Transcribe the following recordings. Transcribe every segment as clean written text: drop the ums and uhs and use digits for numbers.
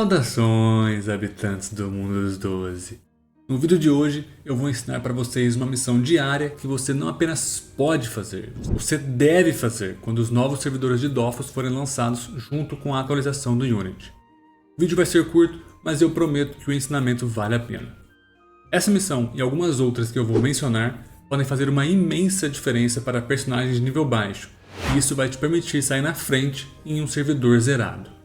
Saudações, habitantes do mundo dos 12. No vídeo de hoje eu vou ensinar para vocês uma missão diária que você não apenas pode fazer, você deve fazer quando os novos servidores de Dofus forem lançados junto com a atualização do Unity. O vídeo vai ser curto, mas eu prometo que o ensinamento vale a pena. Essa missão e algumas outras que eu vou mencionar podem fazer uma imensa diferença para personagens de nível baixo, e isso vai te permitir sair na frente em um servidor zerado.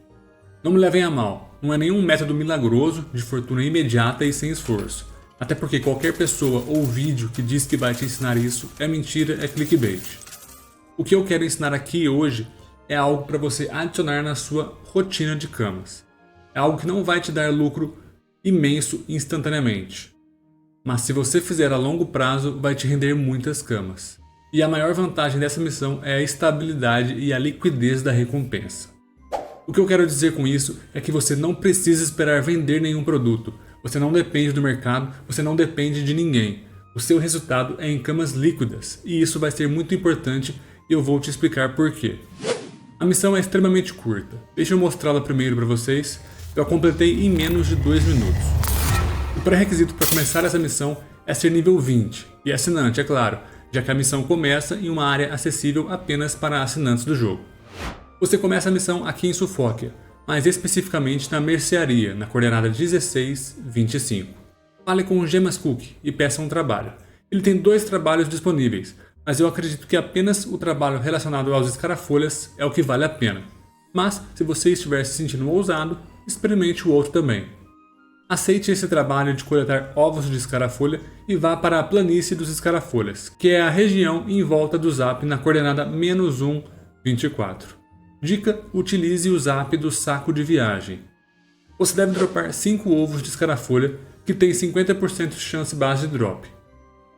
Não me levem a mal, não é nenhum método milagroso de fortuna imediata e sem esforço, até porque qualquer pessoa ou vídeo que diz que vai te ensinar isso é mentira, é clickbait. O que eu quero ensinar aqui hoje é algo para você adicionar na sua rotina de camas. É algo que não vai te dar lucro imenso instantaneamente, mas se você fizer a longo prazo vai te render muitas camas. E a maior vantagem dessa missão é a estabilidade e a liquidez da recompensa. O que eu quero dizer com isso é que você não precisa esperar vender nenhum produto, você não depende do mercado, você não depende de ninguém. O seu resultado é em camas líquidas, e isso vai ser muito importante e eu vou te explicar por quê. A missão é extremamente curta, deixa eu mostrá-la primeiro para vocês. Eu a completei em menos de 2 minutos. O pré-requisito para começar essa missão é ser nível 20, e assinante, é claro, já que a missão começa em uma área acessível apenas para assinantes do jogo. Você começa a missão aqui em Sufóquia, mais especificamente na mercearia, na coordenada 1625. Fale com o Gemas Cook e peça um trabalho. Ele tem 2 trabalhos disponíveis, mas eu acredito que apenas o trabalho relacionado aos escarafolhas é o que vale a pena. Mas, se você estiver se sentindo ousado, experimente o outro também. Aceite esse trabalho de coletar ovos de escarafolha e vá para a planície dos escarafolhas, que é a região em volta do Zap na coordenada -1, 24. Dica: utilize o Zap do saco de viagem. Você deve dropar 5 ovos de escarafolha, que tem 50% de chance base de drop.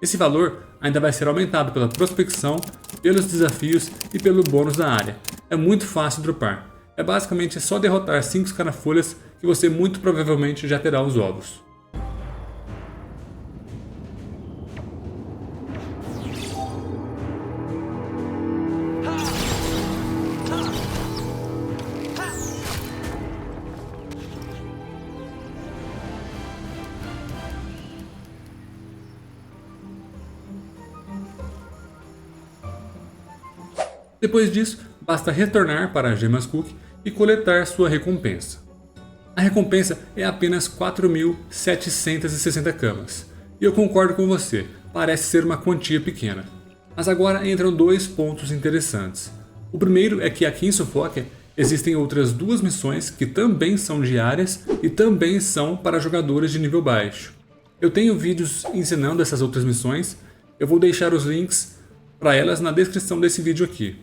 Esse valor ainda vai ser aumentado pela prospecção, pelos desafios e pelo bônus da área. É muito fácil dropar. É basicamente só derrotar 5 escarafolhas que você muito provavelmente já terá os ovos. Depois disso, basta retornar para a Gemas Cook e coletar sua recompensa. A recompensa é apenas 4.760 camas. E eu concordo com você, parece ser uma quantia pequena. Mas agora entram 2 pontos interessantes. O primeiro é que aqui em Sufóquia existem outras 2 missões que também são diárias e também são para jogadores de nível baixo. Eu tenho vídeos ensinando essas outras missões, eu vou deixar os links para elas na descrição desse vídeo aqui.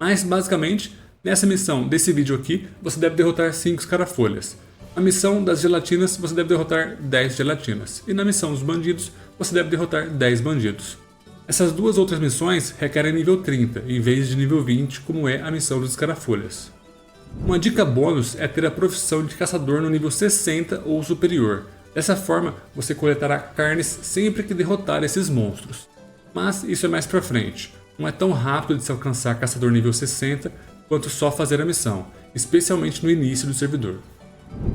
Mas basicamente, nessa missão desse vídeo aqui, você deve derrotar 5 escarafolhas. Na missão das gelatinas, você deve derrotar 10 gelatinas. E na missão dos bandidos, você deve derrotar 10 bandidos. Essas 2 outras missões requerem nível 30, em vez de nível 20, como é a missão dos escarafolhas. Uma dica bônus é ter a profissão de caçador no nível 60 ou superior. Dessa forma, você coletará carnes sempre que derrotar esses monstros. Mas isso é mais pra frente. Não é tão rápido de se alcançar caçador nível 60 quanto só fazer a missão, especialmente no início do servidor.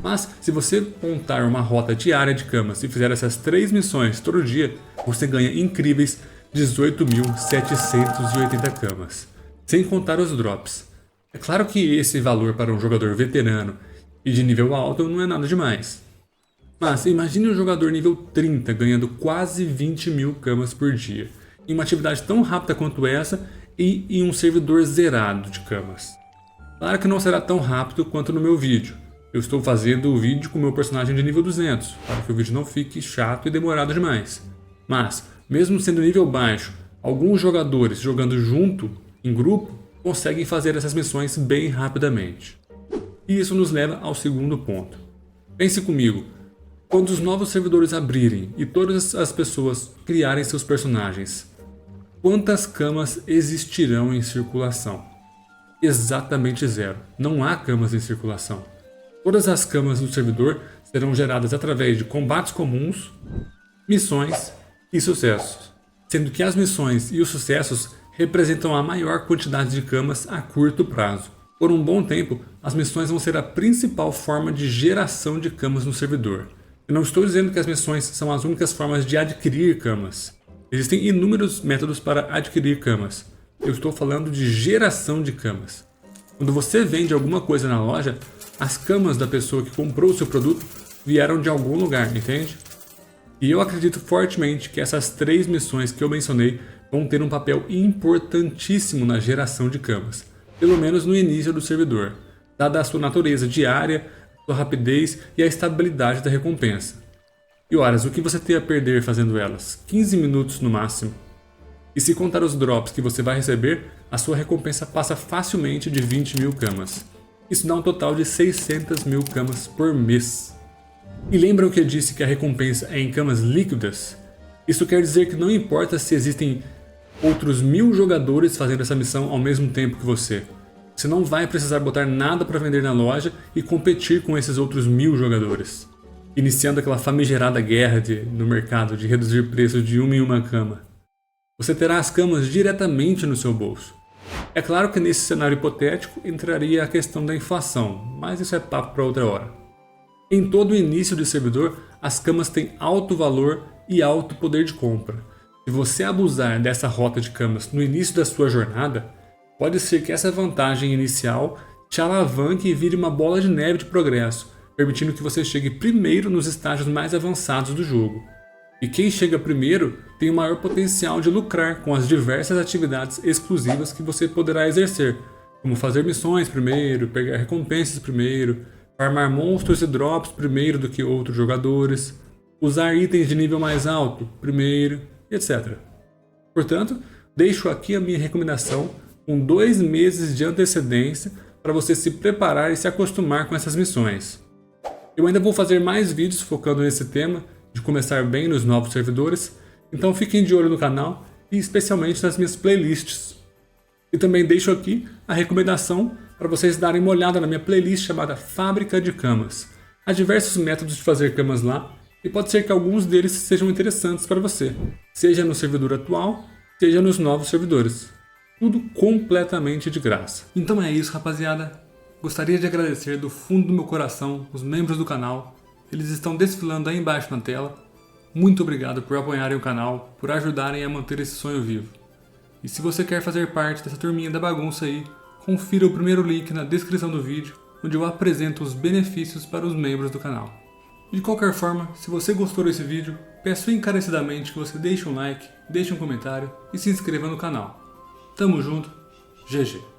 Mas se você montar uma rota diária de camas e fizer essas 3 missões todo dia, você ganha incríveis 18.780 camas, sem contar os drops. É claro que esse valor para um jogador veterano e de nível alto não é nada demais. Mas imagine um jogador nível 30 ganhando quase 20.000 camas por dia, em uma atividade tão rápida quanto essa e em um servidor zerado de camas. Claro que não será tão rápido quanto no meu vídeo. Eu estou fazendo o vídeo com o meu personagem de nível 200, para que o vídeo não fique chato e demorado demais. Mas, mesmo sendo nível baixo, alguns jogadores jogando junto, em grupo, conseguem fazer essas missões bem rapidamente. E isso nos leva ao segundo ponto. Pense comigo. Quando os novos servidores abrirem e todas as pessoas criarem seus personagens, quantas camas existirão em circulação? Exatamente 0. Não há camas em circulação. Todas as camas do servidor serão geradas através de combates comuns, missões e sucessos, sendo que as missões e os sucessos representam a maior quantidade de camas a curto prazo. Por um bom tempo, as missões vão ser a principal forma de geração de camas no servidor. Eu não estou dizendo que as missões são as únicas formas de adquirir camas. Existem inúmeros métodos para adquirir camas. Eu estou falando de geração de camas. Quando você vende alguma coisa na loja, as camas da pessoa que comprou o seu produto vieram de algum lugar, entende? E eu acredito fortemente que essas 3 missões que eu mencionei vão ter um papel importantíssimo na geração de camas, pelo menos no início do servidor, dada a sua natureza diária, sua rapidez e a estabilidade da recompensa. E horas, o que você tem a perder fazendo elas? 15 minutos no máximo. E se contar os drops que você vai receber, a sua recompensa passa facilmente de 20 mil camas. Isso dá um total de 600 mil camas por mês. E lembram que eu disse que a recompensa é em camas líquidas? Isso quer dizer que não importa se existem outros 1000 jogadores fazendo essa missão ao mesmo tempo que você. Você não vai precisar botar nada para vender na loja e competir com esses outros 1000 jogadores, iniciando aquela famigerada guerra no mercado de reduzir preços de uma em uma cama. Você terá as camas diretamente no seu bolso. É claro que nesse cenário hipotético entraria a questão da inflação, mas isso é papo para outra hora. Em todo o início de servidor, as camas têm alto valor e alto poder de compra. Se você abusar dessa rota de camas no início da sua jornada, pode ser que essa vantagem inicial te alavanque e vire uma bola de neve de progresso, permitindo que você chegue primeiro nos estágios mais avançados do jogo. E quem chega primeiro tem o maior potencial de lucrar com as diversas atividades exclusivas que você poderá exercer, como fazer missões primeiro, pegar recompensas primeiro, farmar monstros e drops primeiro do que outros jogadores, usar itens de nível mais alto primeiro, etc. Portanto, deixo aqui a minha recomendação com 2 meses de antecedência para você se preparar e se acostumar com essas missões. Eu ainda vou fazer mais vídeos focando nesse tema de começar bem nos novos servidores, então fiquem de olho no canal e especialmente nas minhas playlists. E também deixo aqui a recomendação para vocês darem uma olhada na minha playlist chamada Fábrica de Camas. Há diversos métodos de fazer camas lá e pode ser que alguns deles sejam interessantes para você, seja no servidor atual, seja nos novos servidores. Tudo completamente de graça. Então é isso, rapaziada. Gostaria de agradecer do fundo do meu coração os membros do canal. Eles estão desfilando aí embaixo na tela. Muito obrigado por apoiarem o canal, por ajudarem a manter esse sonho vivo. E se você quer fazer parte dessa turminha da bagunça aí, confira o primeiro link na descrição do vídeo, onde eu apresento os benefícios para os membros do canal. De qualquer forma, se você gostou desse vídeo, peço encarecidamente que você deixe um like, deixe um comentário e se inscreva no canal. Tamo junto, GG!